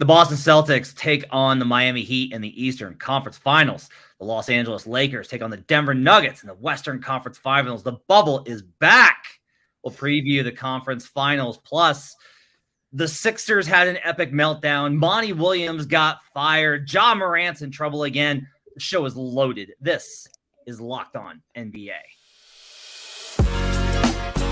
The Boston Celtics take on the Miami Heat in the Eastern Conference Finals. The Los Angeles Lakers take on the Denver Nuggets in the Western Conference Finals. The bubble is back. We'll preview the conference finals. Plus, the Sixers had an epic meltdown. Monty Williams got fired. Ja Morant's in trouble again. The show is loaded. This is Locked On NBA.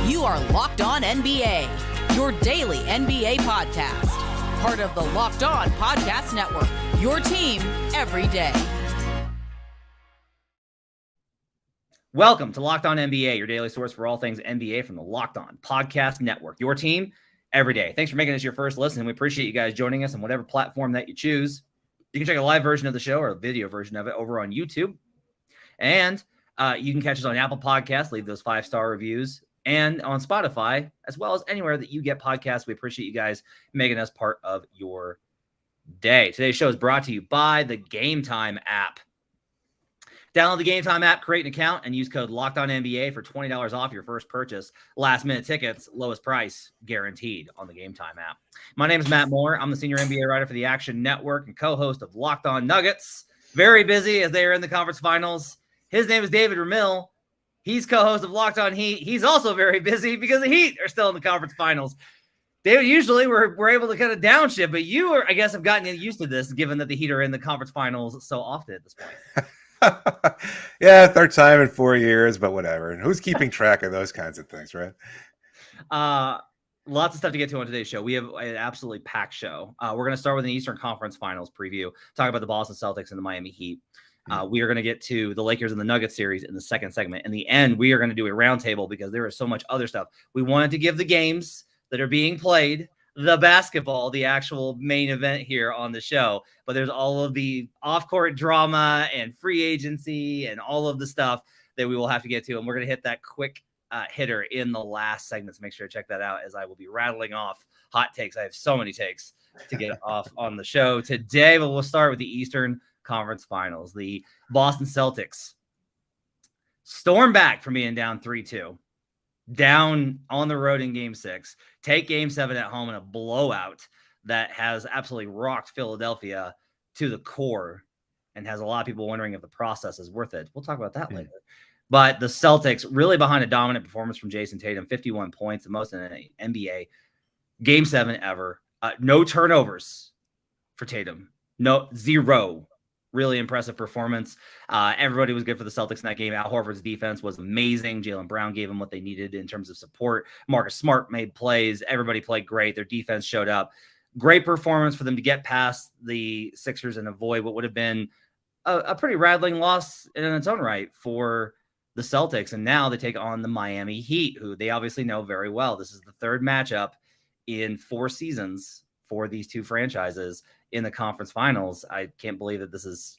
You are Locked On NBA, your daily NBA podcast. Part of the Locked On Podcast Network, your team every day. Welcome to Locked On NBA, your daily source for all things NBA from the Locked On Podcast Network, your team every day. Thanks for making this your first listen. We appreciate you guys joining us on whatever platform that you choose. You can check a live version of the show or a video version of it over on YouTube. And you can catch us on Apple Podcasts, leave those 5-star reviews, and on Spotify, as well as anywhere that you get podcasts. We appreciate you guys making us part of your day. Today's show is brought to you by the Game Time app. Download the Game Time app, create an account, and use code LOCKEDONNBA for $20 off your first purchase. Last-minute tickets, lowest price, guaranteed on the Game Time app. My name is Matt Moore. I'm the senior NBA writer for the Action Network and co-host of Locked On Nuggets. Very busy as they are in the conference finals. His name is David Ramil. He's co-host of Locked On Heat. He's also very busy because the Heat are still in the conference finals. David, usually we're able to kind of downshift, but you are, I guess, have gotten used to this, given that the Heat are in the conference finals so often at this point. Yeah, third time in 4 years, but whatever. And who's keeping track of those kinds of things, right? Lots of stuff to get to on today's show. We have an absolutely packed show. We're going to start with an Eastern Conference Finals preview, talk about the Boston Celtics and the Miami Heat. We are going to get to the Lakers and the Nuggets series in the second segment. In the end, we are going to do a roundtable because there is so much other stuff. We wanted to give the games that are being played, the basketball, the actual main event here on the show. But there's all of the off-court drama and free agency and all of the stuff that we will have to get to. And we're going to hit that quick hitter in the last segment. So make sure to check that out as I will be rattling off hot takes. I have so many takes to get off on the show today, but we'll start with the Eastern Conference Finals. The Boston Celtics storm back from being down 3-2, down on the road in Game 6, take Game 7 at home in a blowout that has absolutely rocked Philadelphia to the core and has a lot of people wondering if the process is worth it. We'll talk about that later. But the Celtics really behind a dominant performance from Jason Tatum, 51 points, the most in an NBA Game 7 ever. No turnovers for Tatum. No, zero. Really impressive performance. Everybody was good for the Celtics in that game. Al Horford's defense was amazing. Jaylen Brown gave them what they needed in terms of support. Marcus Smart made plays. Everybody played great. Their defense showed up. Great performance for them to get past the Sixers and avoid what would have been a pretty rattling loss in its own right for the Celtics. And now they take on the Miami Heat, who they obviously know very well. This is the third matchup in 4 seasons for these two franchises in the conference finals. I can't believe that this has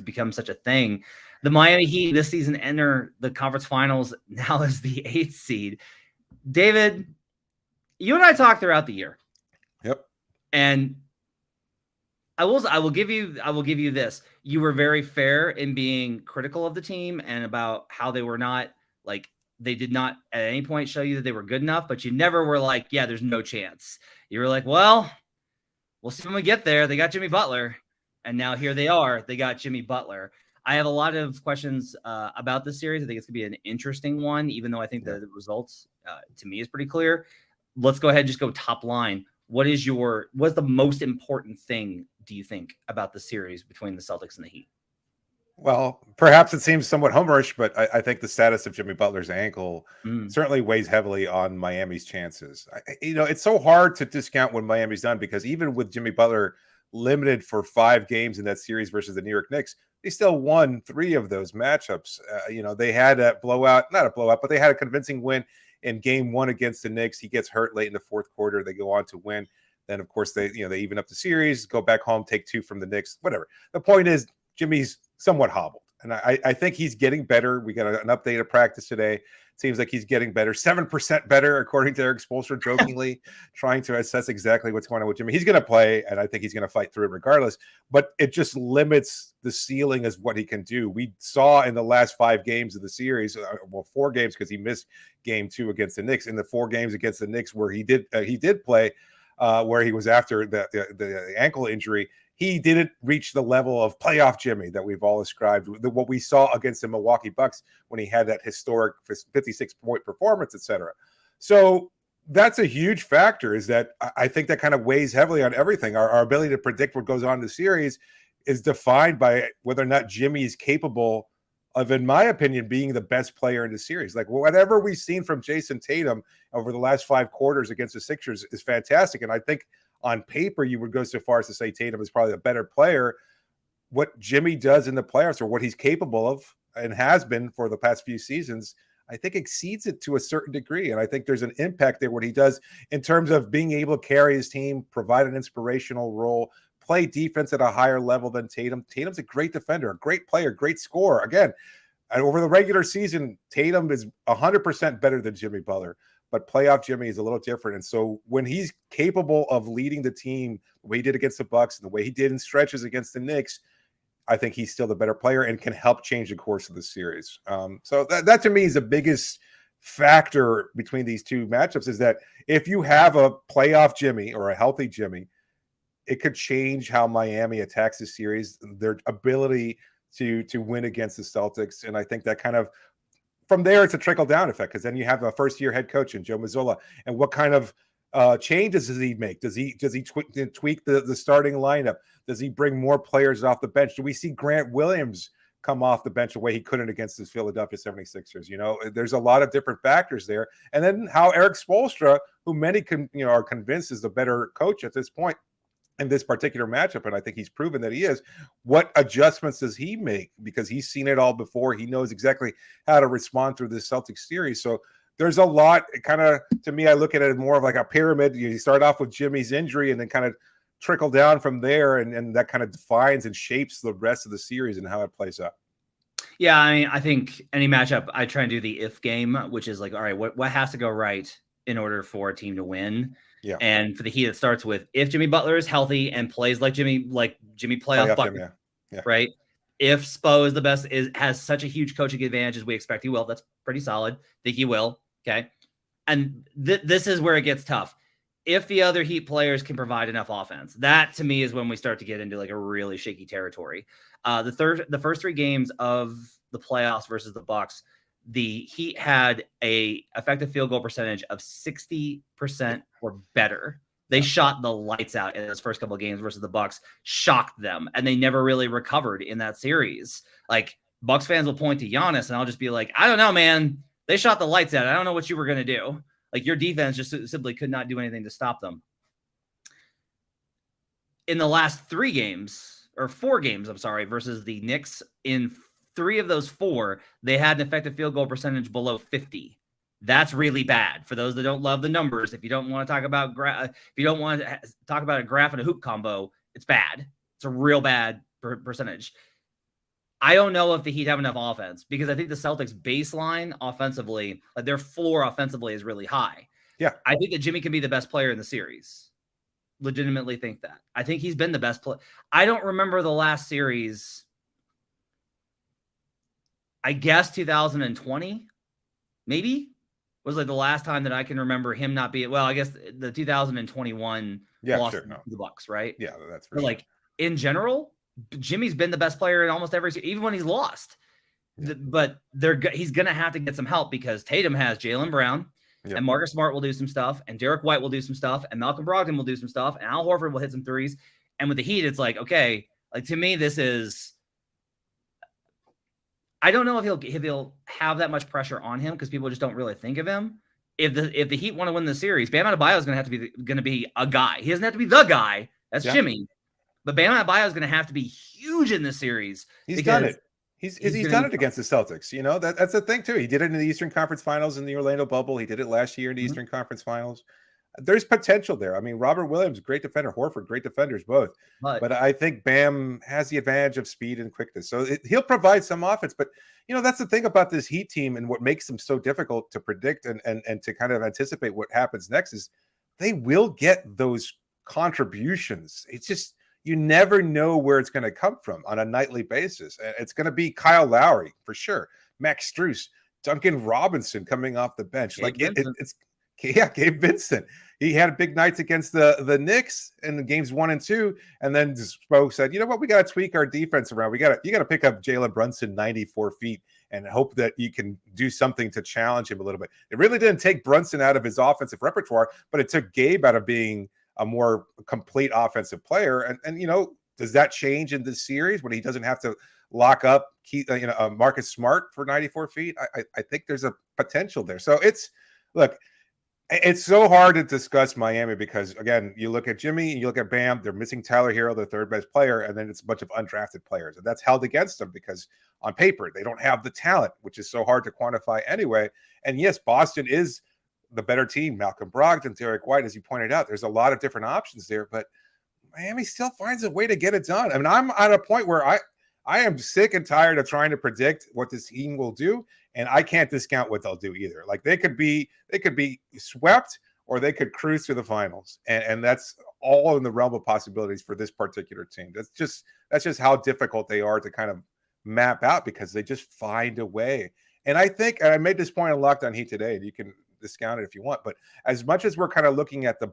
become such a thing. The Miami Heat this season enter the conference finals now as the 8th seed. David, you and I talked throughout the year. Yep. And I will give you this. You were very fair in being critical of the team and about how they were not like, they did not at any point show you that they were good enough, but you never were like, yeah, there's no chance. You were like, well, we'll see when we get there. They got Jimmy Butler, and now here they are. They got Jimmy Butler. I have a lot of questions about this series. I think it's going to be an interesting one, even though I think the results, to me, is pretty clear. Let's go ahead and just go top line. What's the most important thing, do you think, about the series between the Celtics and the Heat? Well, perhaps it seems somewhat homerish, but I think the status of Jimmy Butler's ankle certainly weighs heavily on Miami's chances. It's so hard to discount what Miami's done because even with Jimmy Butler limited for 5 games in that series versus the New York Knicks, they still won 3 of those matchups. They had a blowout, not a blowout, but they had a convincing win in Game 1 against the Knicks. He gets hurt late in the fourth quarter. They go on to win. Then, of course, they even up the series, go back home, take 2 from the Knicks, whatever. The point is, Jimmy's somewhat hobbled, and I think he's getting better. We got an update of practice today. Seems like he's getting better, 7% better, according to Eric Spoelstra, jokingly trying to assess exactly what's going on with Jimmy. He's going to play, and I think he's going to fight through it regardless, but it just limits the ceiling as what he can do. We saw in the last 5 games of the series, 4 games because he missed Game 2 against the Knicks. In the 4 games against the Knicks where he did play, where he was after the ankle injury, he didn't reach the level of playoff Jimmy that we've all ascribed, what we saw against the Milwaukee Bucks when he had that historic 56-point performance, etc. So that's a huge factor, is that I think that kind of weighs heavily on everything. Our ability to predict what goes on in the series is defined by whether or not Jimmy is capable of, in my opinion, being the best player in the series. Like, whatever we've seen from Jason Tatum over the last 5 quarters against the Sixers is fantastic. And I think on paper, you would go so far as to say Tatum is probably a better player. What Jimmy does in the playoffs, or what he's capable of and has been for the past few seasons, I think exceeds it to a certain degree. And I think there's an impact there, what he does in terms of being able to carry his team, provide an inspirational role, play defense at a higher level than Tatum. Tatum's a great defender, a great player, great scorer. Again, over the regular season, Tatum is 100% better than Jimmy Butler, but playoff Jimmy is a little different. And so when he's capable of leading the team the way he did against the Bucks and the way he did in stretches against the Knicks, I think he's still the better player and can help change the course of the series. So that to me is the biggest factor between these two matchups, is that if you have a playoff Jimmy or a healthy Jimmy, it could change how Miami attacks the series, their ability to win against the Celtics. And I think that kind of, from there, it's a trickle-down effect, because then you have a first-year head coach in Joe Mazzulla, and what kind of changes does he make? Does he tweak the starting lineup? Does he bring more players off the bench? Do we see Grant Williams come off the bench the way he couldn't against the Philadelphia 76ers? You know, there's a lot of different factors there. And then how Eric Spoelstra, who many are convinced is the better coach at this point in this particular matchup, and I think he's proven that he is, what adjustments does he make? Because he's seen it all before. He knows exactly how to respond through this Celtics series. So there's a lot. Kind of, to me, I look at it more of like a pyramid. You start off with Jimmy's injury and then kind of trickle down from there, and that kind of defines and shapes the rest of the series and how it plays out. Yeah, I mean, I think any matchup, I try and do the if game, which is like, all right, what has to go right in order for a team to win? Yeah. And for the Heat, it starts with, if Jimmy Butler is healthy and plays like Jimmy playoff Butler, right? If Spo is the best, has such a huge coaching advantage as we expect he will, that's pretty solid. Think he will. Okay. And this is where it gets tough. If the other Heat players can provide enough offense, that to me is when we start to get into like a really shaky territory. The first 3 games of the playoffs versus the Bucks, the Heat had a effective field goal percentage of 60% or better. They shot the lights out in those first couple of games versus the Bucks, shocked them, and they never really recovered in that series. Like, Bucks fans will point to Giannis, and I'll just be like, I don't know, man. They shot the lights out. I don't know what you were going to do. Like, your defense just simply could not do anything to stop them. In the last 4 games, versus the Knicks, in 3 of those 4, they had an effective field goal percentage below 50. That's really bad. For those that don't love the numbers, if you don't want to talk about a graph and a hoop combo, it's bad. It's a real bad percentage. I don't know if the Heat have enough offense, because I think the Celtics baseline offensively, like their floor offensively, is really high. Yeah. I think that Jimmy can be the best player in the series. Legitimately think that. I think he's been the best player. I don't remember the last series. I guess 2020, maybe, was like the last time that I can remember him not being, well, I guess the 2021 loss to the Bucks, right? Yeah, that's for sure. Like, in general, Jimmy's been the best player in almost every series, even when he's lost. Yeah. But he's going to have to get some help, because Tatum has Jaylen Brown, and Marcus Smart will do some stuff, and Derek White will do some stuff, and Malcolm Brogdon will do some stuff, and Al Horford will hit some threes. And with the Heat, it's like, okay, like, to me, this is, I don't know if he'll have that much pressure on him, because people just don't really think of him. If the Heat want to win the series, Bam Adebayo is going to be a guy. He doesn't have to be the guy. That's Jimmy. But Bam Adebayo is going to have to be huge in this series. He's done it. He's done it against the Celtics. You know, that's the thing too. He did it in the Eastern Conference Finals in the Orlando bubble. He did it last year in the Eastern Conference Finals. There's potential there. I mean, Robert Williams, great defender. Horford, great defenders, both. But I think Bam has the advantage of speed and quickness. So he'll provide some offense. But, you know, that's the thing about this Heat team, and what makes them so difficult to predict and to kind of anticipate what happens next, is they will get those contributions. It's just, you never know where it's going to come from on a nightly basis. And it's going to be Kyle Lowry for sure, Max Strus, Duncan Robinson coming off the bench. Gabe Vincent. he had big nights against the Knicks in the games 1 and 2, and then Spo said, you know what, we got to tweak our defense around. You got to pick up Jalen Brunson 94 feet and hope that you can do something to challenge him a little bit. It really didn't take Brunson out of his offensive repertoire, but it took Gabe out of being a more complete offensive player. And you know, does that change in this series when he doesn't have to lock up Marcus Smart for 94 feet? I think there's a potential there. So it's so hard to discuss Miami because, again, you look at Jimmy, you look at Bam, they're missing Tyler Hero, their third best player, and then it's a bunch of undrafted players. And that's held against them because on paper, they don't have the talent, which is so hard to quantify anyway. And yes, Boston is the better team. Malcolm Brogdon, Derek White, as you pointed out, there's a lot of different options there, but Miami still finds a way to get it done. I mean, I'm at a point where I am sick and tired of trying to predict what this team will do, and I can't discount what they'll do either. Like they could be swept or they could cruise to the finals, and that's all in the realm of possibilities for this particular team. That's just how difficult they are to kind of map out because they just find a way. And I think, and I made this point on Locked On Heat today, and you can discount it if you want, but as much as we're kind of looking at the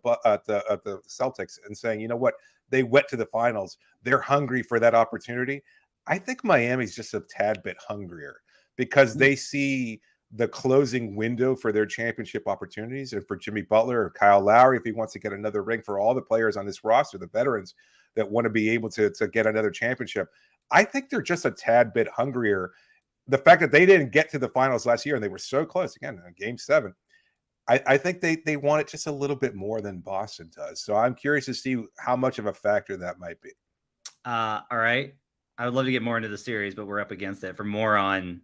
Celtics and saying, you know what, they went to the finals, they're hungry for that opportunity. I think Miami's just a tad bit hungrier because they see the closing window for their championship opportunities, and for Jimmy Butler or Kyle Lowry, if he wants to get another ring, for all the players on this roster, the veterans that want to be able to get another championship. I think they're just a tad bit hungrier. The fact that they didn't get to the finals last year and they were so close, again, in Game 7, I think they want it just a little bit more than Boston does. So I'm curious to see how much of a factor that might be. All right. I would love to get more into the series, but we're up against it. For more on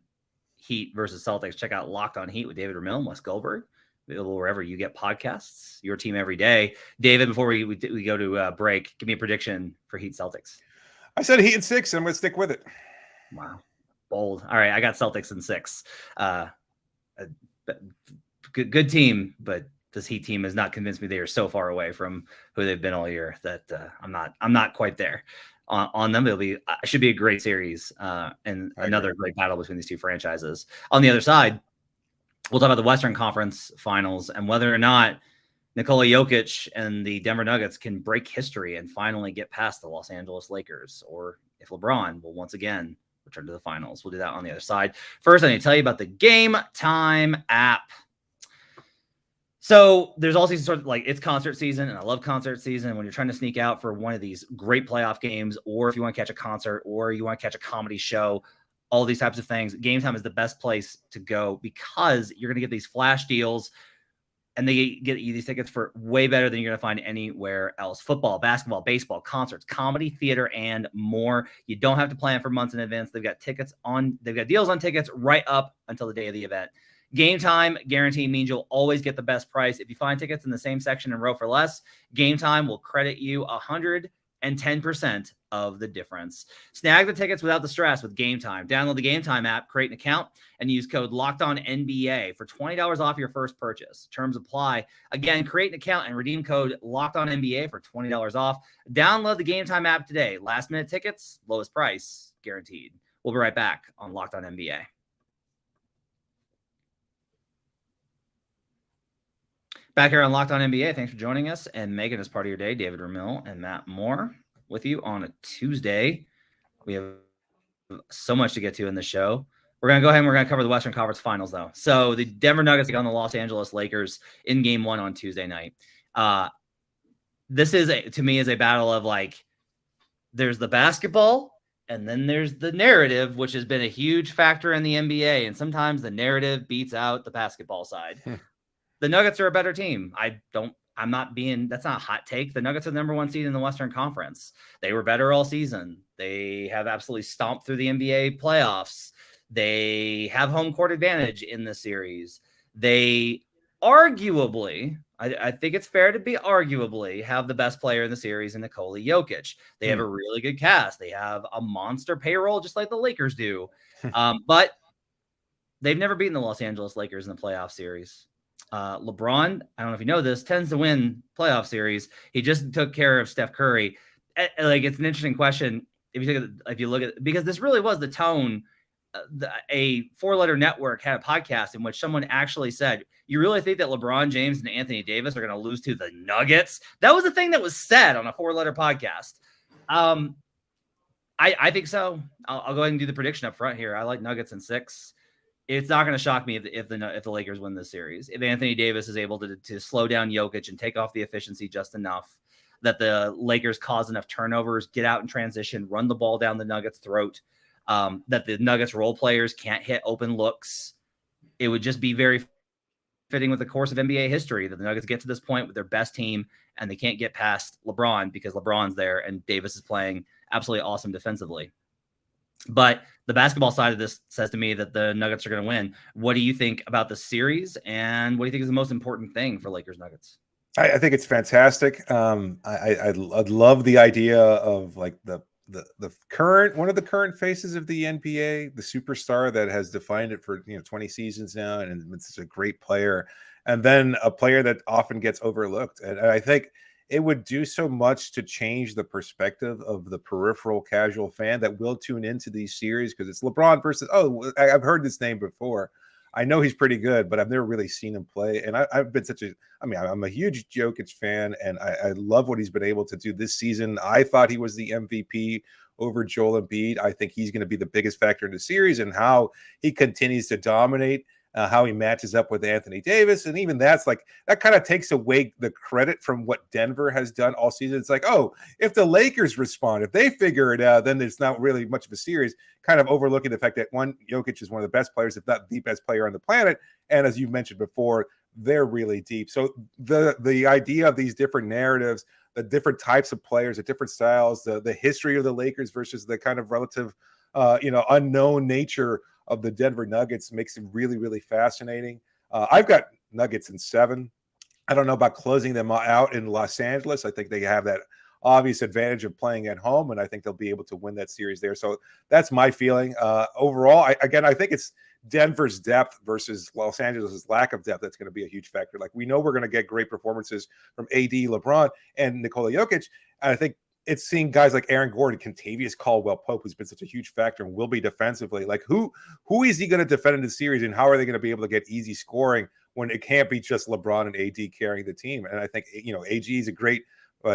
Heat versus Celtics, check out Locked On Heat with David Ramil and Wes Goldberg, available wherever you get podcasts. Your team every day. David, before we go to break, give me a prediction for Heat Celtics. I said Heat in 6. I'm going to stick with it. Wow. Bold. All right. I got Celtics in 6. Good team, but this Heat team has not convinced me they are so far away from who they've been all year that I'm not quite there on them. It should be a great series and another great battle between these two franchises. On the other side, we'll talk about the Western Conference Finals and whether or not Nikola Jokic and the Denver Nuggets can break history and finally get past the Los Angeles Lakers, or if LeBron will once again return to the finals. We'll do that on the other side. First, I need to tell you about the Game Time app. So there's all these sort of, like, it's concert season, and I love concert season. When you're trying to sneak out for one of these great playoff games, or if you want to catch a concert, or you want to catch a comedy show, all these types of things, Game Time is the best place to go because you're going to get these flash deals, and they get you these tickets for way better than you're going to find anywhere else. Football, basketball, baseball, concerts, comedy, theater, and more. You don't have to plan for months in advance. They've got deals on tickets right up until the day of the event. Game Time guarantee means you'll always get the best price. If you find tickets in the same section and row for less, Game Time will credit you 110% of the difference. Snag the tickets without the stress with Game Time. Download the Game Time app, create an account, and use code LOCKEDONNBA for $20 off your first purchase. Terms apply. Again, create an account and redeem code LOCKEDONNBA for $20 off. Download the Game Time app today. Last minute tickets, lowest price guaranteed. We'll be right back on Locked On NBA. Back here on Locked On NBA, thanks for joining us and making us part of your day. David Ramil and Matt Moore with you on a Tuesday. We have so much to get to in the show. We're going to go ahead and we're going to cover the Western Conference Finals, though. So the Denver Nuggets take on the Los Angeles Lakers in Game 1 on Tuesday night. This is, to me, is a battle of, like, there's the basketball and then there's the narrative, which has been a huge factor in the NBA. And sometimes the narrative beats out the basketball side. The Nuggets are a better team. That's not a hot take. The Nuggets are the number 1 seed in the Western Conference. They were better all season. They have absolutely stomped through the NBA playoffs. They have home court advantage in the series. They arguably, I think it's fair to be arguably, have the best player in the series in Nikola Jokic. They have a really good cast. They have a monster payroll, just like the Lakers do. But they've never beaten the Los Angeles Lakers in the playoff series. LeBron, I don't know if you know this, tends to win playoff series. He just took care of Steph Curry. Like, it's an interesting question if you look at, because this really was the tone a 4-letter network had a podcast in which someone actually said, you really think that LeBron James and Anthony Davis are going to lose to the Nuggets? That was the thing that was said on a 4-letter podcast. I think so. I'll go ahead and do the prediction up front here. I like Nuggets in 6. It's not going to shock me if the Lakers win this series. If Anthony Davis is able to slow down Jokic and take off the efficiency just enough, that the Lakers cause enough turnovers, get out in transition, run the ball down the Nuggets' throat, that the Nuggets role players can't hit open looks, it would just be very fitting with the course of NBA history that the Nuggets get to this point with their best team and they can't get past LeBron because LeBron's there and Davis is playing absolutely awesome defensively. But the basketball side of this says to me that the Nuggets are going to win. What do you think about the series, and what do you think is the most important thing for Lakers Nuggets? I think it's fantastic. I love the idea of like the current, one of the current faces of the NBA, the superstar that has defined it for 20 seasons now, and it's such a great player, and then a player that often gets overlooked. And I think it would do so much to change the perspective of the peripheral casual fan that will tune into these series, because it's LeBron versus, oh, I've heard this name before. I know he's pretty good, but I've never really seen him play. And I've been I'm a huge Jokic fan, and I love what he's been able to do this season. I thought he was the MVP over Joel Embiid. I think he's going to be the biggest factor in the series, and how he continues to dominate, how he matches up with Anthony Davis. And even that's like, that kind of takes away the credit from what Denver has done all season. It's like, oh, if the Lakers respond, if they figure it out, then it's not really much of a series, kind of overlooking the fact that Jokic is one of the best players, if not the best player on the planet. And as you mentioned before, they're really deep. So the idea of these different narratives, the different types of players, the different styles, the history of the Lakers versus the kind of relative, unknown nature of the Denver Nuggets makes it really, really fascinating. I've got Nuggets in 7. I don't know about closing them out in Los Angeles. I think they have that obvious advantage of playing at home, and I think they'll be able to win that series there. So that's my feeling. Overall, I think it's Denver's depth versus Los Angeles' lack of depth that's going to be a huge factor. Like, we know we're going to get great performances from AD, LeBron, and Nikola Jokic. And I think it's seeing guys like Aaron Gordon, Kentavious Caldwell-Pope, who's been such a huge factor and will be defensively. Like, who is he going to defend in the series, and how are they going to be able to get easy scoring when it can't be just LeBron and AD carrying the team? And I think, AG is a great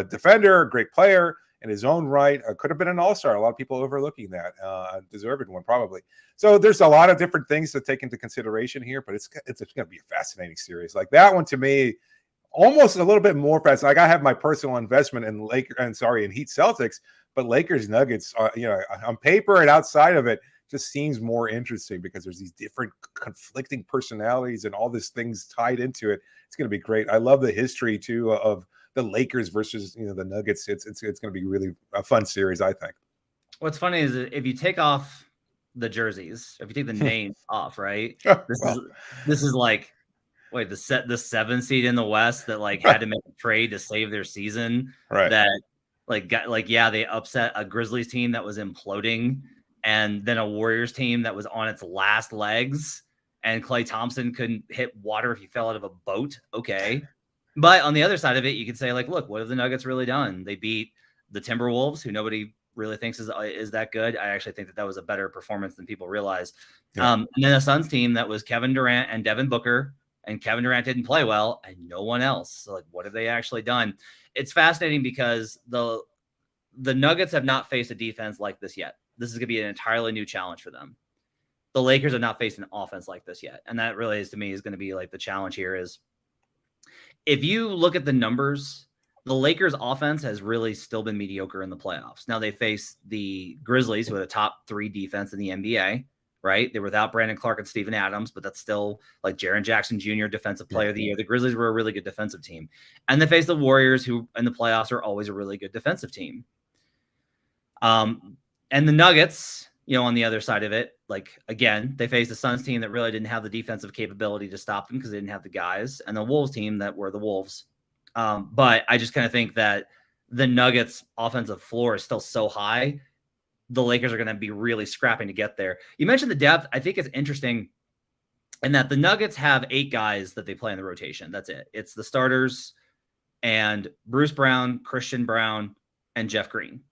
defender, a great player in his own right. Could have been an all-star. A lot of people overlooking that. Deserved one, probably. So there's a lot of different things to take into consideration here, but it's going to be a fascinating series. Like, that one, to me, almost a little bit more fast. Like, I have my personal investment in Heat Celtics, but Lakers Nuggets, on paper and outside of it, just seems more interesting because there's these different conflicting personalities and all these things tied into it. It's going to be great. I love the history too of the Lakers versus the Nuggets. It's going to be really a fun series, I think. What's funny is if you take off the jerseys, if you take the names off, right? This is like, wait, the 7 seed in the West that like had to make a trade to save their season. Right. That they upset a Grizzlies team that was imploding, and then a Warriors team that was on its last legs, and Klay Thompson couldn't hit water if he fell out of a boat. Okay. But on the other side of it, you could say, like, look, what have the Nuggets really done? They beat the Timberwolves, who nobody really thinks is that good. I actually think that was a better performance than people realize. Yeah. And then a Suns team that was Kevin Durant and Devin Booker, and Kevin Durant didn't play well, and no one else. So, like, what have they actually done? It's fascinating because the Nuggets have not faced a defense like this yet. This is going to be an entirely new challenge for them. The Lakers have not faced an offense like this yet. And that really is, to me, is going to be like the challenge here is, if you look at the numbers, the Lakers offense has really still been mediocre in the playoffs. Now they face the Grizzlies, who are the top 3 defense in the NBA, right? They're without Brandon Clark and Steven Adams, but that's still like Jaren Jackson Jr., defensive player of the year. The Grizzlies were a really good defensive team. And they face the Warriors, who in the playoffs are always a really good defensive team. And the Nuggets, on the other side of it, like, again, they faced the Suns team that really didn't have the defensive capability to stop them because they didn't have the guys, and the Wolves team that were the Wolves. But I just kind of think that the Nuggets offensive floor is still so high. The Lakers are going to be really scrapping to get there. You mentioned the depth. I think it's interesting in that the Nuggets have 8 guys that they play in the rotation. That's it. It's the starters and Bruce Brown, Christian Brown, and Jeff Green.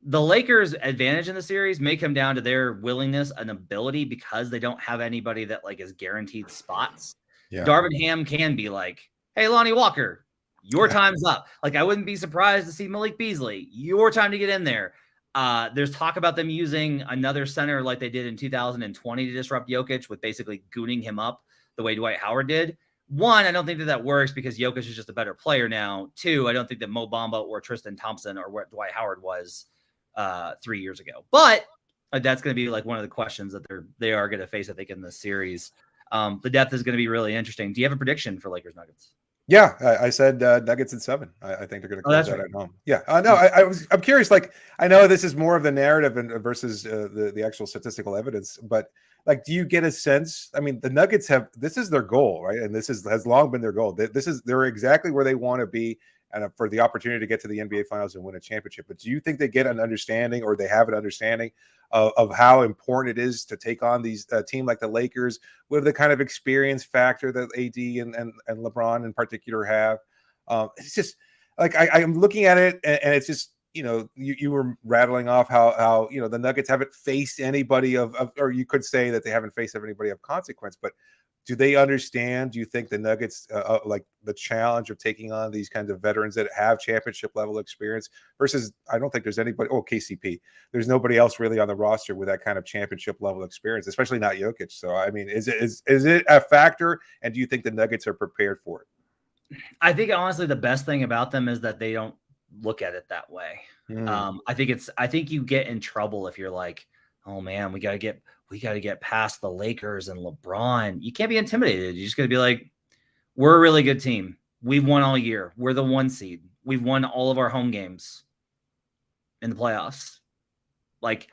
The Lakers' advantage in the series may come down to their willingness and ability because they don't have anybody that like is guaranteed spots. Yeah. Darvin Ham can be like, hey, Lonnie Walker, your time's up. Like, I wouldn't be surprised to see Malik Beasley. Your time to get in there. There's talk about them using another center like they did in 2020 to disrupt Jokic with basically gooning him up the way Dwight Howard did. One, I don't think that works because Jokic is just a better player now. Two, I don't think that Mo Bamba or Tristan Thompson or what Dwight Howard was 3 years ago. But that's going to be like one of the questions that they are going to face, I think, in this series. The depth is going to be really interesting. Do you have a prediction for Lakers Nuggets? Yeah, I said Nuggets in 7. I think they're going to close that at home. Yeah, no, I'm curious. Like, I know this is more of the narrative versus the actual statistical evidence, but like, do you get a sense? I mean, the Nuggets this is their goal, right? And this has long been their goal. They're exactly where they want to be, and for the opportunity to get to the NBA Finals and win a championship. But do you think they get an understanding, or they have an understanding of how important it is to take on these team like the Lakers with the kind of experience factor that AD and LeBron in particular have? It's just like I'm looking at it, and it's just, you were rattling off how the Nuggets haven't faced anybody or you could say that they haven't faced anybody of consequence, but do they understand? Do you think the Nuggets like the challenge of taking on these kinds of veterans that have championship level experience versus, I don't think there's anybody, KCP, there's nobody else really on the roster with that kind of championship level experience, especially not Jokic. So, I mean, is it a factor? And do you think the Nuggets are prepared for it? I think honestly, the best thing about them is that they don't look at it that way. I think you get in trouble if you're like, oh man, we got to get past the Lakers and LeBron. You can't be intimidated. You just got to be like, we're a really good team. We've won all year. We're the 1 seed. We've won all of our home games in the playoffs. Like,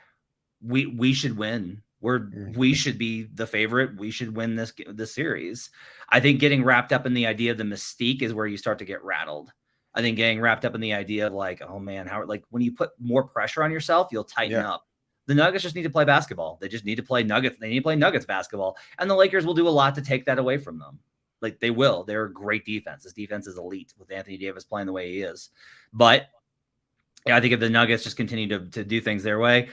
we should win. We should be the favorite. We should win this series. I think getting wrapped up in the idea of the mystique is where you start to get rattled. I think getting wrapped up in the idea of like, oh man, like when you put more pressure on yourself, you'll tighten up. The Nuggets just need to play basketball. They just need to play Nuggets. They need to play Nuggets basketball. And the Lakers will do a lot to take that away from them. Like, they will. They're a great defense. This defense is elite with Anthony Davis playing the way he is. But yeah, I think if the Nuggets just continue to do things their way,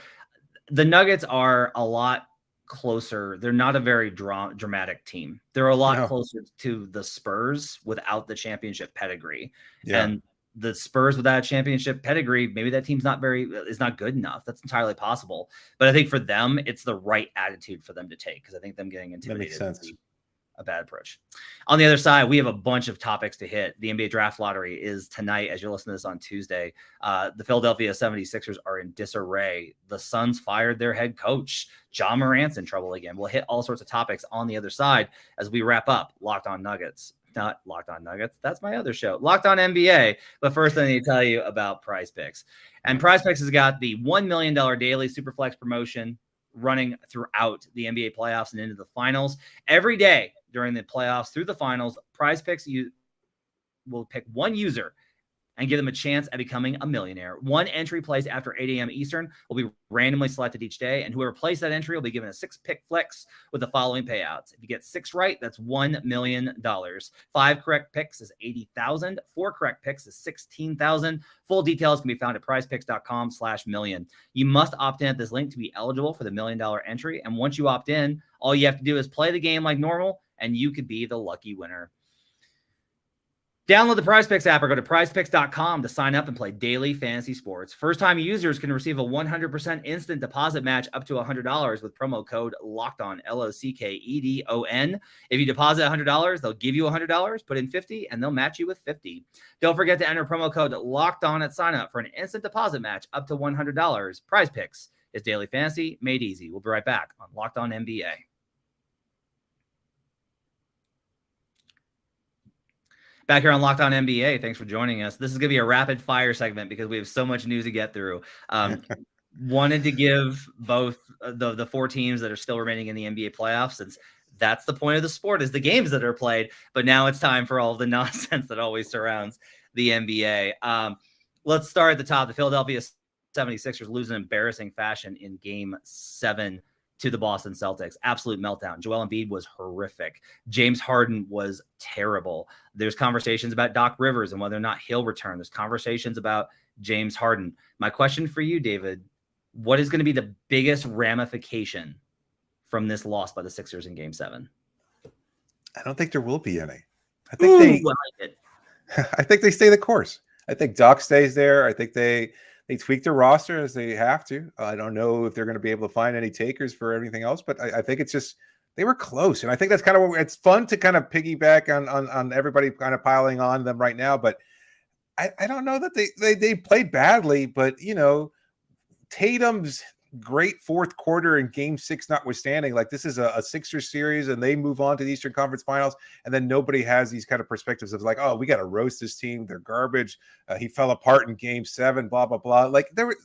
the Nuggets are a lot closer. They're not a very dramatic team. They're a lot closer to the Spurs without the championship pedigree. Yeah. And the Spurs without a championship pedigree, maybe that team's not good enough. That's entirely possible. But I think for them, it's the right attitude for them to take, because I think them getting intimidated is a bad approach. On the other side, we have a bunch of topics to hit. The NBA draft lottery is tonight, as you're listening to this on Tuesday. The Philadelphia 76ers are in disarray. The Suns fired their head coach. John Morant's in trouble again. We'll hit all sorts of topics on the other side as we wrap up Locked On Nuggets. Not Locked On Nuggets. That's my other show, Locked On NBA. But first, I need to tell you about Prize Picks. And Prize Picks has got the $1 million daily Superflex promotion running throughout the NBA playoffs and into the finals. Every day during the playoffs through the finals, Prize Picks will pick one user and give them a chance at becoming a millionaire. One entry placed after 8 a.m. Eastern will be randomly selected each day, and whoever placed that entry will be given a 6-pick flex with the following payouts. If you get 6 right, that's $1 million. 5 correct picks is $80,000. 4 correct picks is $16,000. Full details can be found at prizepicks.com/million. You must opt in at this link to be eligible for the $1 million entry, and once you opt in, all you have to do is play the game like normal, and you could be the lucky winner. Download the PrizePicks app or go to prizepicks.com to sign up and play daily fantasy sports. First-time users can receive a 100% instant deposit match up to $100 with promo code LOCKEDON, LOCKEDON. If you deposit $100, they'll give you $100, put in $50, and they'll match you with $50. Don't forget to enter promo code LOCKEDON at sign-up for an instant deposit match up to $100. PrizePicks is daily fantasy made easy. We'll be right back on Locked On NBA. Back here on Locked On NBA, thanks for joining us. This is going to be a rapid fire segment because we have so much news to get through. Wanted to give both the 4 teams that are still remaining in the NBA playoffs, since that's the point of the sport, is the games that are played. But now it's time for all of the nonsense that always surrounds the NBA. Let's start at the top. The Philadelphia 76ers lose in embarrassing fashion in Game 7 to the Boston Celtics. Absolute meltdown. Joel Embiid was horrific. James Harden was terrible. There's conversations about Doc Rivers and whether or not he'll return. There's conversations about James Harden. My question for you, David, what is going to be the biggest ramification from this loss by the Sixers in Game 7? I don't think there will be any. I think I think they stay the course. I think Doc stays there. I think they tweak their roster as they have to. I don't know if they're going to be able to find any takers for anything else, but I think it's just they were close. And I think that's kind of what it's fun to kind of piggyback on everybody kind of piling on them right now. But I don't know that they played badly, but Tatum's great fourth quarter in Game 6 notwithstanding, like this is a Sixers series and they move on to the Eastern Conference Finals, and then nobody has these kind of perspectives of like, oh, we got to roast this team, they're garbage, he fell apart in Game 7, blah blah blah. Like they were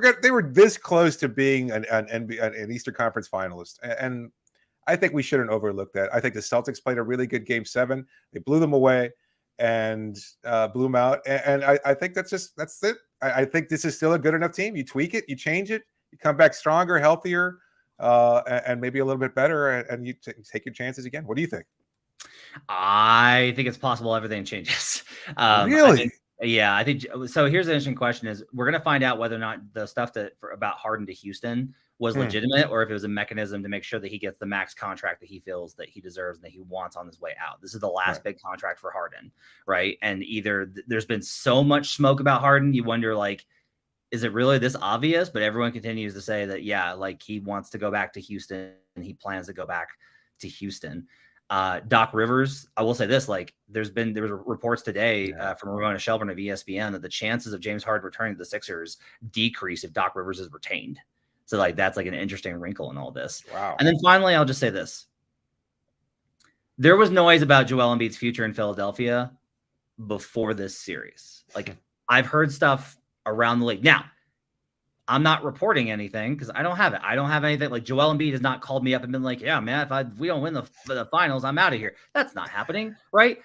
good, they were this close to being an Eastern Conference finalist, and I think we shouldn't overlook that. I think the Celtics played a really good Game 7. They blew them away and blew them out, and I think that's it. I think this is still a good enough team. You tweak it, you change it, you come back stronger, healthier, and maybe a little bit better, and you take your chances again. What do you think? I think it's possible everything changes. Really? I think so. Here's the interesting question: is we're going to find out whether or not the stuff about Harden to Houston was legitimate, or if it was a mechanism to make sure that he gets the max contract that he feels that he deserves and that he wants on his way out. This is the last big contract for Harden, right? And either there's been so much smoke about Harden, you wonder, like, is it really this obvious? But everyone continues to say that, yeah, like he wants to go back to Houston and he plans to go back to Houston. Doc Rivers, I will say this, like there was reports today from Ramona Shelburne of ESPN that the chances of James Harden returning to the Sixers decrease if Doc Rivers is retained. So like that's like an interesting wrinkle in all this. Wow. And then finally, I'll just say this. There was noise about Joel Embiid's future in Philadelphia before this series. Like I've heard stuff around the league. Now, I'm not reporting anything because I don't have it. I don't have anything. Like Joel Embiid has not called me up and been like, yeah, man, if we don't win the finals, I'm out of here. That's not happening, right?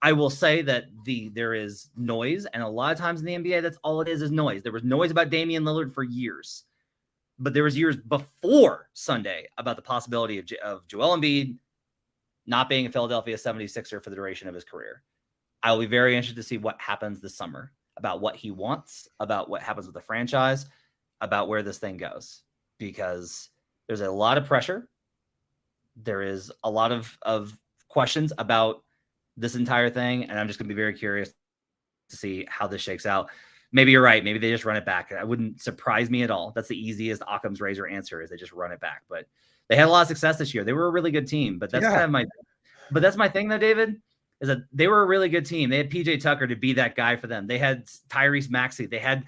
I will say that there is noise, and a lot of times in the NBA, that's all it is noise. There was noise about Damian Lillard for years, but there was years before Sunday about the possibility of Joel Embiid not being a Philadelphia 76er for the duration of his career. I will be very interested to see what happens this summer, about what he wants, about what happens with the franchise, about where this thing goes, because there's a lot of pressure. There is a lot of questions about this entire thing, and I'm just going to be very curious to see how this shakes out. Maybe you're right. Maybe they just run it back. It wouldn't surprise me at all. That's the easiest Occam's razor answer, is they just run it back. But they had a lot of success this year. They were a really good team, but that's that's my thing though, David, is that they were a really good team. They had PJ Tucker to be that guy for them. They had Tyrese Maxey. They had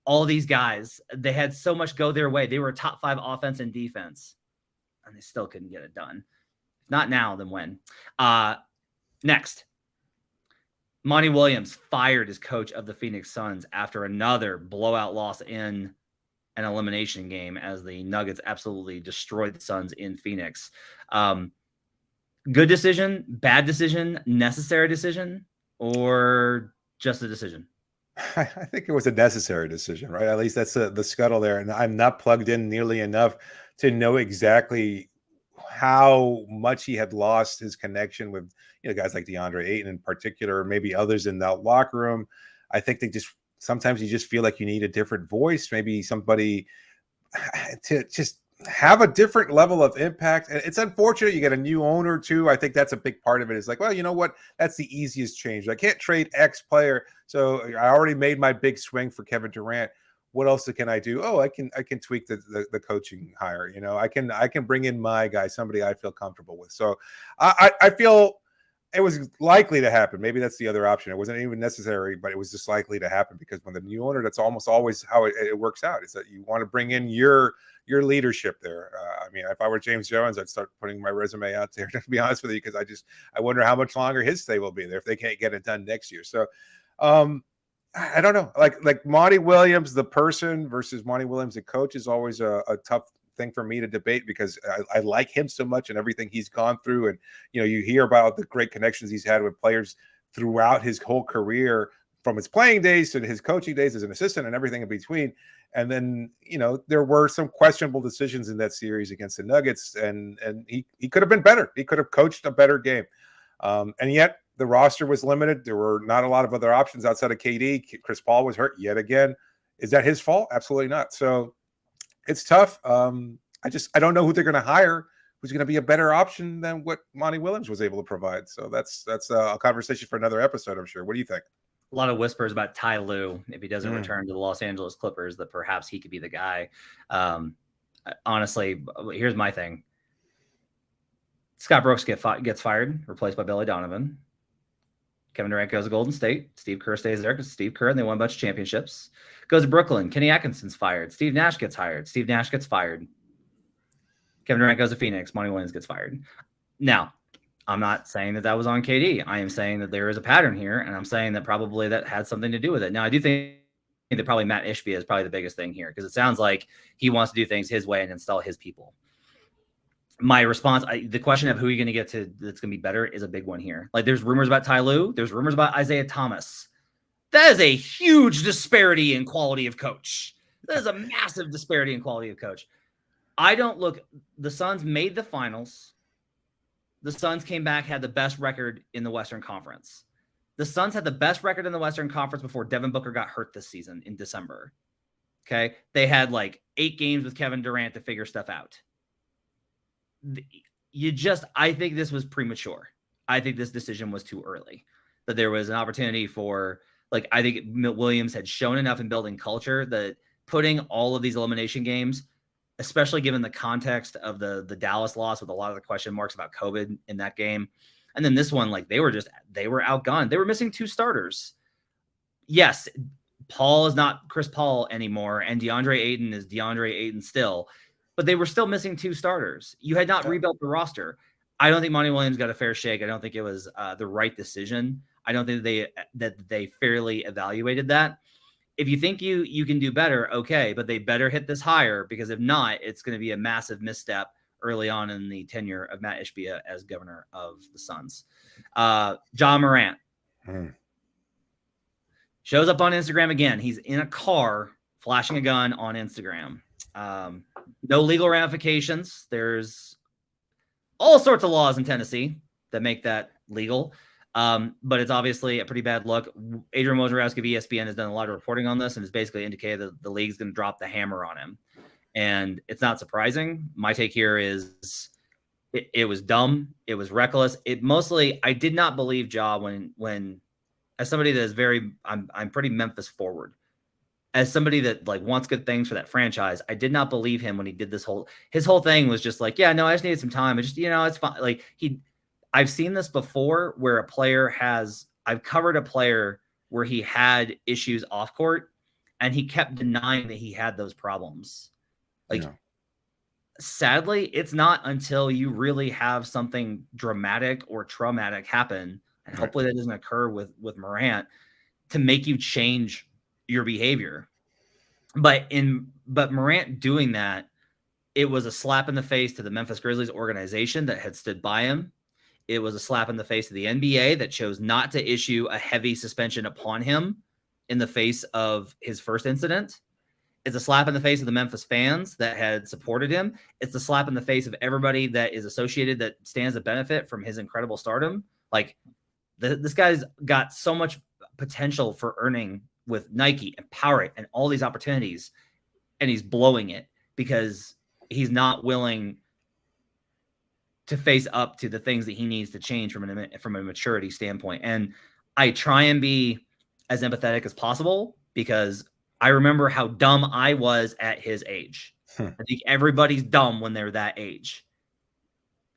all these guys. They had so much go their way. They were a top 5 offense and defense, and they still couldn't get it done. If not now, then when? Next, Monty Williams fired as coach of the Phoenix Suns after another blowout loss in an elimination game, as the Nuggets absolutely destroyed the Suns in Phoenix. Good decision, bad decision, necessary decision, or just a decision? I think it was a necessary decision, right? At least that's the scuttle there. And I'm not plugged in nearly enough to know exactly how much he had lost his connection with, guys like DeAndre Ayton in particular, or maybe others in that locker room. I think sometimes you just feel like you need a different voice, maybe somebody to just have a different level of impact. And it's unfortunate you get a new owner too. I think that's a big part of it. Is like, well, you know what? That's the easiest change. I can't trade X player. So I already made my big swing for Kevin Durant. What else can I do? Oh, I can tweak the coaching hire. I can bring in my guy, somebody I feel comfortable with. So I feel it was likely to happen. Maybe that's the other option. It wasn't even necessary, but it was just likely to happen, because when the new owner, that's almost always how it works out, is that you want to bring in your leadership there. I mean, if I were James Jones, I'd start putting my resume out there, to be honest with you, because I wonder how much longer his stay will be there if they can't get it done next year. So I don't know. Like Monty Williams, the person, versus Monty Williams, the coach, is always a tough thing for me to debate, because I like him so much and everything he's gone through. And, you hear about the great connections he's had with players throughout his whole career, from his playing days to his coaching days as an assistant and everything in between. And then, there were some questionable decisions in that series against the Nuggets, and he could have been better. He could have coached a better game. And yet the roster was limited. There were not a lot of other options outside of KD. Chris Paul was hurt yet again. Is that his fault? Absolutely not. So it's tough. I don't know who they're going to hire who's going to be a better option than what Monty Williams was able to provide. So that's a conversation for another episode, I'm sure. What do you think? A lot of whispers about Ty Lue, if he doesn't return to the Los Angeles Clippers, that perhaps he could be the guy. Honestly, here's my thing. Scott Brooks gets fired, replaced by Billy Donovan. Kevin Durant goes to Golden State. Steve Kerr stays there because Steve Kerr, and they won a bunch of championships. Goes to Brooklyn. Kenny Atkinson's fired. Steve Nash gets hired. Steve Nash gets fired. Kevin Durant goes to Phoenix. Monty Williams gets fired. Now, I'm not saying that was on KD. I am saying that there is a pattern here, and I'm saying that probably that had something to do with it. Now, I do think that probably Matt Ishbia is probably the biggest thing here, because it sounds like he wants to do things his way and install his people. My response, the question of who you're going to get to that's going to be better is a big one here. Like, there's rumors about Ty Lue. There's rumors about Isaiah Thomas. That is a huge disparity in quality of coach. That is a massive disparity in quality of coach. The Suns made the finals. The Suns came back, had the best record in the Western Conference. The Suns had the best record in the Western Conference before Devin Booker got hurt this season in December. Okay. They had like 8 games with Kevin Durant to figure stuff out. I think this was premature. I think this decision was too early, that there was an opportunity for, like, I think Williams had shown enough in building culture that putting all of these elimination games, especially given the context of the Dallas loss with a lot of the question marks about COVID in that game. And then this one, like, they were outgunned. They were missing 2 starters. Yes, Paul is not Chris Paul anymore, and DeAndre Ayton is DeAndre Ayton still, but they were still missing 2 starters. You had not rebuilt the roster. I don't think Monty Williams got a fair shake. I don't think it was the right decision. I don't think that they fairly evaluated that. If you think you can do better, okay, but they better hit this higher, because if not, it's going to be a massive misstep early on in the tenure of Matt Ishbia as governor of the Suns. Ja Morant shows up on Instagram again. He's in a car flashing a gun on Instagram. No legal ramifications. There's all sorts of laws in Tennessee that make that legal. But it's obviously a pretty bad look. Adrian Wojnarowski of ESPN has done a lot of reporting on this and has basically indicated that the league's going to drop the hammer on him. And it's not surprising. My take here is it was dumb. It was reckless. I did not believe Ja when as somebody that is I'm pretty Memphis forward. As somebody that like wants good things for that franchise, I did not believe him when he did his whole thing was just like, yeah, no, I just needed some time. It's just, it's fine. Like I've seen this before where I've covered a player where he had issues off court and he kept denying that he had those problems. Sadly, it's not until you really have something dramatic or traumatic happen, and hopefully that doesn't occur with Morant, to make you change your behavior. But Morant doing that, it was a slap in the face to the Memphis Grizzlies organization that had stood by him. It was a slap in the face to the NBA that chose not to issue a heavy suspension upon him in the face of his first incident. It's a slap in the face of the Memphis fans that had supported him. It's a slap in the face of everybody that is associated, that stands to benefit from his incredible stardom. Like, this guy's got so much potential for earning with Nike and Powerade and all these opportunities, and he's blowing it because he's not willing to face up to the things that he needs to change from a maturity standpoint. And I try and be as empathetic as possible, because I remember how dumb I was at his age. I think everybody's dumb when they're that age.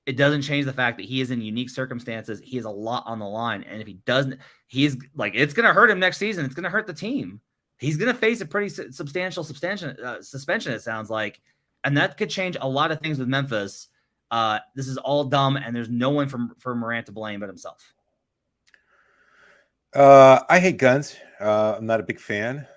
It doesn't change the fact that he is in unique circumstances. He has a lot on the line. And if he doesn't, he's like, it's going to hurt him next season. It's going to hurt the team. He's going to face a pretty substantial suspension, it sounds like. And that could change a lot of things with Memphis. This is all dumb, and there's no one for Morant to blame but himself. I hate guns. I'm not a big fan.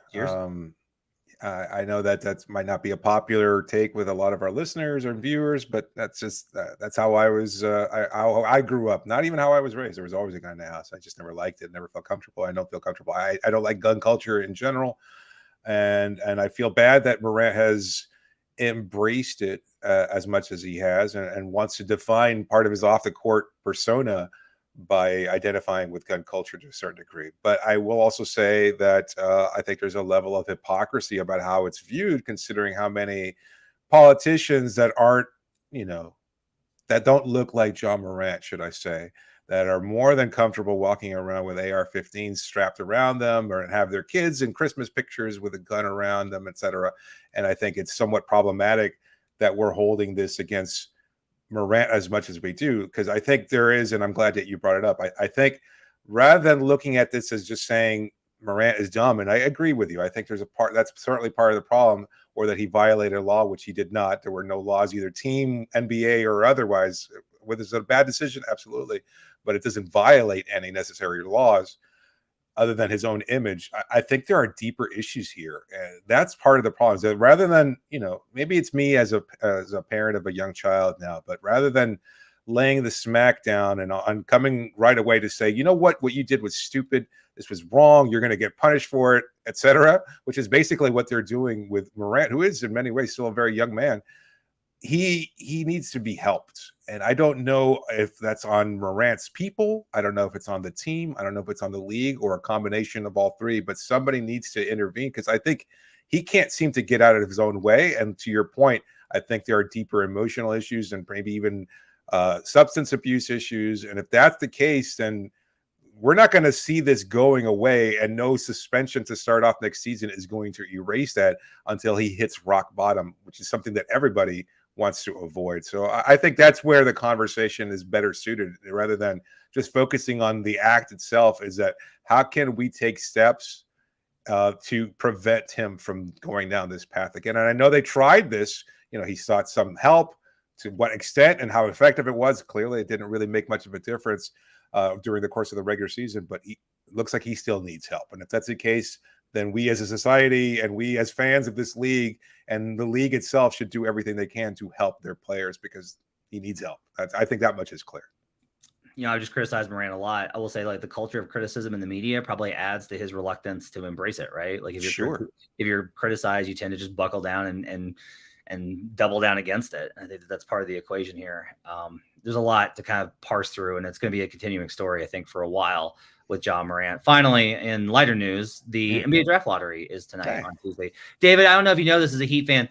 I know that might not be a popular take with a lot of our listeners or viewers, but that's just that's how I was. I grew up. Not even how I was raised. There was always a gun in the house. I just never liked it. Never felt comfortable. I don't feel comfortable. I don't like gun culture in general, and I feel bad that Morant has embraced it as much as he has, and wants to define part of his off the court persona by identifying with gun culture to a certain degree. But I will also say that I think there's a level of hypocrisy about how it's viewed, considering how many politicians that aren't, that don't look like John Morant, should I say, that are more than comfortable walking around with AR-15s strapped around them, or have their kids in Christmas pictures with a gun around them, etc. And I think it's somewhat problematic that we're holding this against Morant as much as we do, because I think there is, and I'm glad that you brought it up. I think rather than looking at this as just saying Morant is dumb, and I agree with you, I think there's a part that's certainly part of the problem, or that he violated a law, which he did not. There were no laws, either team, NBA, or otherwise. Whether it's a bad decision, absolutely, but it doesn't violate any necessary laws other than his own image. I think there are deeper issues here, and that's part of the problem. Is that rather than, maybe it's me as a parent of a young child now, but rather than laying the smack down and on coming right away to say, what you did was stupid, this was wrong, you're going to get punished for it, etc., which is basically what they're doing with Morant, who is in many ways still a very young man. He needs to be helped. And I don't know if that's on Morant's people. I don't know if it's on the team. I don't know if it's on the league, or a combination of all three, but somebody needs to intervene, because I think he can't seem to get out of his own way. And to your point, I think there are deeper emotional issues, and maybe even substance abuse issues. And if that's the case, then we're not going to see this going away, and no suspension to start off next season is going to erase that until he hits rock bottom, which is something that everybody wants to avoid. So I think that's where the conversation is better suited, rather than just focusing on the act itself, is that how can we take steps to prevent him from going down this path again? And I know they tried this, he sought some help. To what extent and how effective it was, clearly it didn't really make much of a difference during the course of the regular season, but it looks like he still needs help. And if that's the case, then we as a society, and we as fans of this league, and the league itself, should do everything they can to help their players, because he needs help. I think that much is clear. I just criticize Morant a lot. I will say, like, the culture of criticism in the media probably adds to his reluctance to embrace it, right? Like, if you're criticized, you tend to just buckle down and double down against it. I think that's part of the equation here. There's a lot to kind of parse through, and it's going to be a continuing story, I think, for a while with John Morant. Finally, in lighter news, the NBA draft lottery is tonight on Tuesday. David, I don't know if you know this as a Heat fan.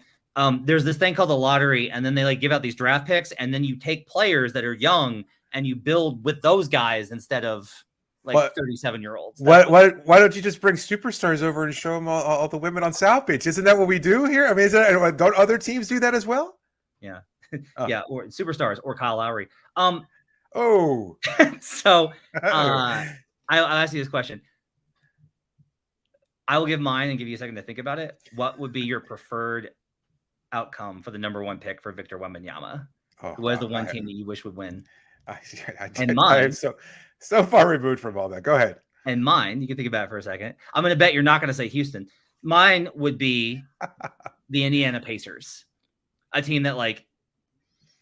There's this thing called the lottery, and then they give out these draft picks, and then you take players that are young and you build with those guys instead of 37-year-olds. Why don't you just bring superstars over and show them all the women on South Beach? Isn't that what we do here? I mean, don't other teams do that as well? Yeah. Yeah, or superstars, or Kyle Lowry. So I'll ask you this question. I will give mine and give you a second to think about it. What would be your preferred outcome for the number one pick for Victor Wembanyama? What is the one team that you wish would win? I am so far removed from all that. Go ahead. And mine, you can think about it for a second. I'm going to bet you're not going to say Houston. Mine would be the Indiana Pacers, a team that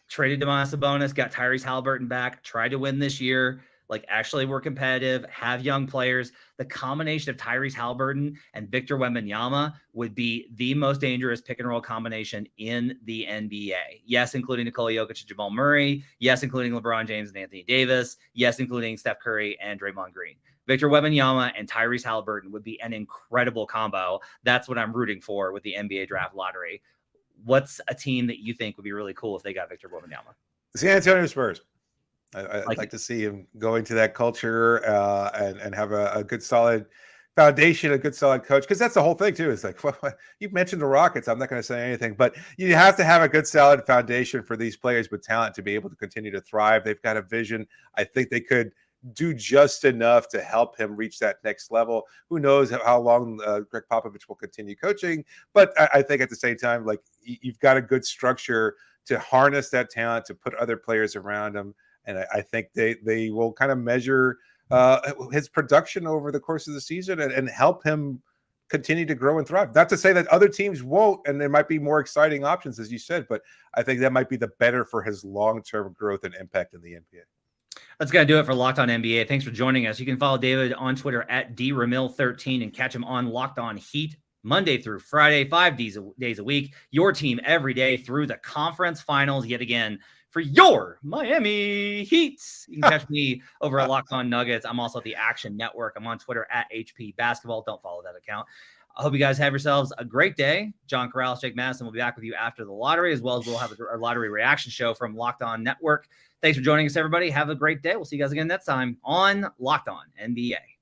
traded Domantas Sabonis, got Tyrese Halliburton back, tried to win this year, actually were competitive, have young players. The combination of Tyrese Halliburton and Victor Wembanyama would be the most dangerous pick and roll combination in the NBA. Yes, including Nikola Jokic and Jamal Murray. Yes, including LeBron James and Anthony Davis. Yes, including Steph Curry and Draymond Green. Victor Wembanyama and Tyrese Halliburton would be an incredible combo. That's what I'm rooting for with the NBA draft lottery. What's a team that you think would be really cool if they got Victor Wembanyama? The San Antonio Spurs. I'd like to see him go into that culture and have a good, solid foundation, a good, solid coach. Because that's the whole thing, too. It's you've mentioned the Rockets. I'm not going to say anything. But you have to have a good, solid foundation for these players with talent to be able to continue to thrive. They've got a vision. I think they could do just enough to help him reach that next level. Who knows how long Greg Popovich will continue coaching. But I think at the same time, you've got a good structure to harness that talent, to put other players around him. And I think they will kind of measure his production over the course of the season and help him continue to grow and thrive. Not to say that other teams won't, and there might be more exciting options, as you said, but I think that might be the better for his long-term growth and impact in the NBA. That's going to do it for Locked On NBA. Thanks for joining us. You can follow David on Twitter at DRamil13 and catch him on Locked On Heat Monday through Friday, 5 days a week. Your team every day through the conference finals yet again for your Miami Heat. You can catch me over at Locked On Nuggets. I'm also at the Action Network. I'm on Twitter at HP Basketball. Don't follow that account. I hope you guys have yourselves a great day. John Corrales, Jake Madison will be back with you after the lottery, as well as we'll have a lottery reaction show from Locked On Network. Thanks for joining us, everybody. Have a great day. We'll see you guys again next time on Locked On NBA.